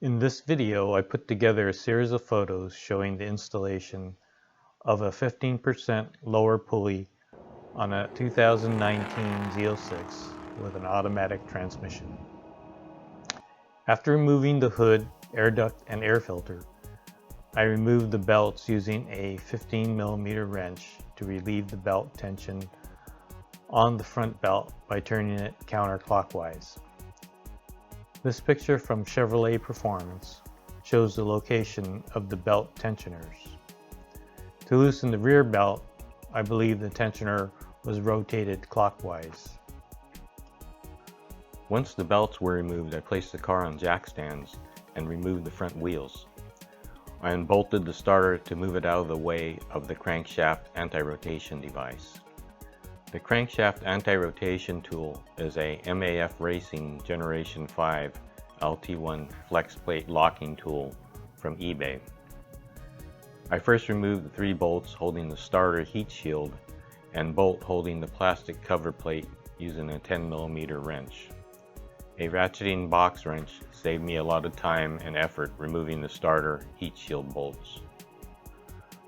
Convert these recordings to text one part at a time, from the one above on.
In this video, I put together a series of photos showing the installation of a 15% lower pulley on a 2019 Z06 with an automatic transmission. After removing the hood, air duct, and air filter, I removed the belts using a 15mm wrench to relieve the belt tension on the front belt by turning it counterclockwise. This picture from Chevrolet Performance shows the location of the belt tensioners. To loosen the rear belt, I believe the tensioner was rotated clockwise. Once the belts were removed, I placed the car on jack stands and removed the front wheels. I unbolted the starter to move it out of the way of the crankshaft anti-rotation device. The crankshaft anti-rotation tool is a MAF Racing Generation 5 LT1 flex plate locking tool from eBay. I first removed the 3 bolts holding the starter heat shield and bolt holding the plastic cover plate using a 10mm wrench. A ratcheting box wrench saved me a lot of time and effort removing the starter heat shield bolts.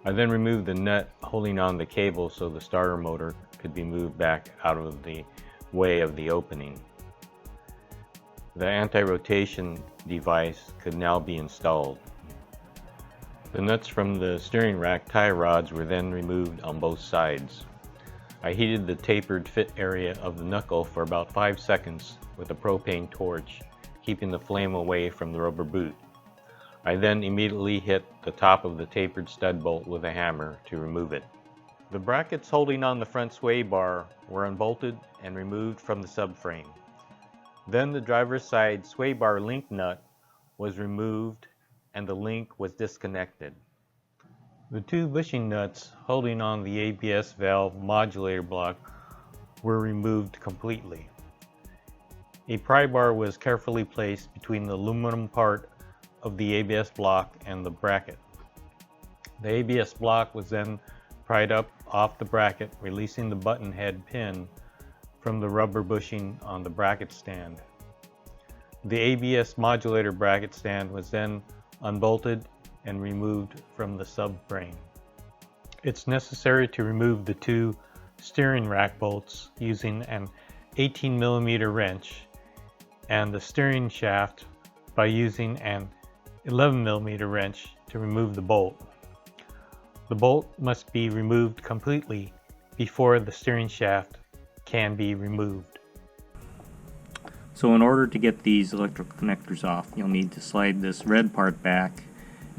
I then removed the nut holding on the cable so the starter motor could be moved back out of the way of the opening. The anti-rotation device could now be installed. The nuts from the steering rack tie rods were then removed on both sides. I heated the tapered fit area of the knuckle for about 5 seconds with a propane torch, keeping the flame away from the rubber boot. I then immediately hit the top of the tapered stud bolt with a hammer to remove it. The brackets holding on the front sway bar were unbolted and removed from the subframe. Then the driver's side sway bar link nut was removed and the link was disconnected. The 2 bushing nuts holding on the ABS valve modulator block were removed completely. A pry bar was carefully placed between the aluminum part of the ABS block and the bracket. The ABS block was then pried up off the bracket, releasing the button head pin from the rubber bushing on the bracket stand. The ABS modulator bracket stand was then unbolted and removed from the subframe. It's necessary to remove the 2 steering rack bolts using an 18mm wrench and the steering shaft by using an 11mm wrench to remove the bolt. The bolt must be removed completely before the steering shaft can be removed. So in order to get these electrical connectors off, you'll need to slide this red part back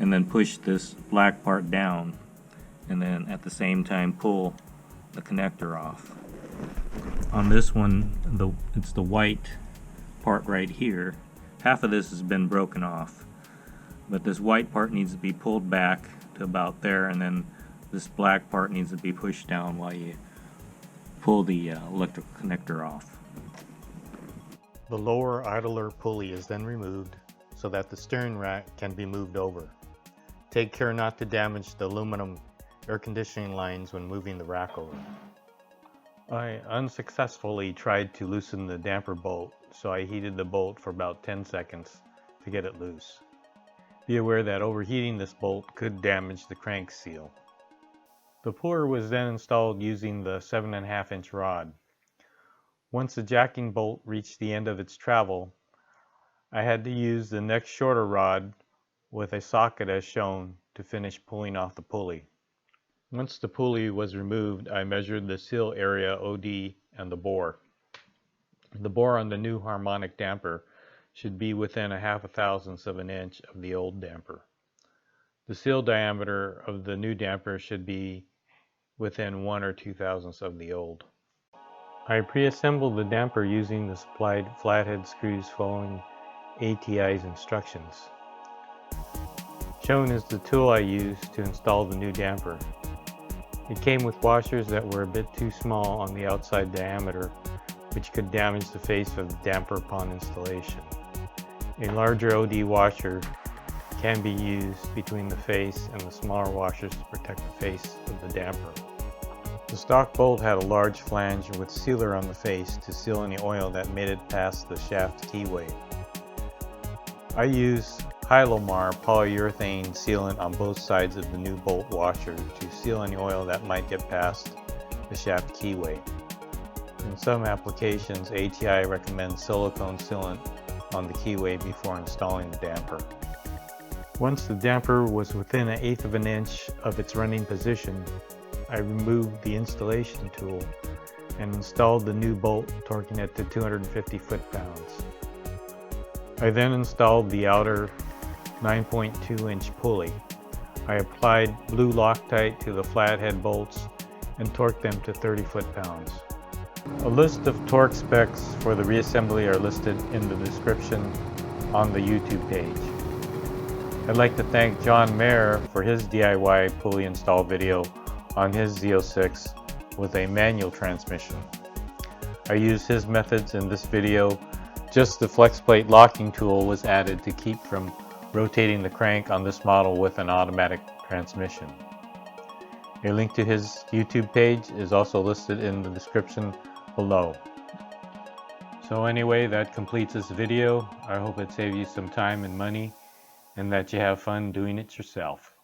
and then push this black part down, and then at the same time pull the connector off. On this one, it's the white part right here. Half of this has been broken off, but this white part needs to be pulled back to about there, and then this black part needs to be pushed down while you pull the electrical connector off. The lower idler pulley is then removed so that the steering rack can be moved over. Take care not to damage the aluminum air conditioning lines when moving the rack over. I unsuccessfully tried to loosen the damper bolt, so I heated the bolt for about 10 seconds to get it loose. Be aware that overheating this bolt could damage the crank seal. The puller was then installed using the 7.5-inch rod. Once the jacking bolt reached the end of its travel, I had to use the next shorter rod with a socket as shown to finish pulling off the pulley. Once the pulley was removed, I measured the seal area OD and the bore. The bore on the new harmonic damper should be within 1/2 thousandths of an inch of the old damper. The seal diameter of the new damper should be within 1 or 2 thousandths of the old. I pre-assembled the damper using the supplied flathead screws following ATI's instructions. Shown is the tool I used to install the new damper. It came with washers that were a bit too small on the outside diameter, which could damage the face of the damper upon installation. A larger OD washer can be used between the face and the smaller washers to protect the face of the damper. The stock bolt had a large flange with sealer on the face to seal any oil that made it past the shaft keyway. I use Hylomar polyurethane sealant on both sides of the new bolt washer to seal any oil that might get past the shaft keyway. In some applications, ATI recommends silicone sealant on the keyway before installing the damper. Once the damper was within 1/8 of an inch of its running position, I removed the installation tool and installed the new bolt, torquing it to 250 foot-pounds. I then installed the outer 9.2-inch pulley. I applied blue Loctite to the flathead bolts and torqued them to 30 foot-pounds. A list of torque specs for the reassembly are listed in the description on the YouTube page. I'd like to thank John Mayer for his DIY pulley install video on his Z06 with a manual transmission. I used his methods in this video. Just the flex plate locking tool was added to keep from rotating the crank on this model with an automatic transmission. A link to his YouTube page is also listed in the description below. So anyway, that completes this video. I hope it saved you some time and money, and that you have fun doing it yourself.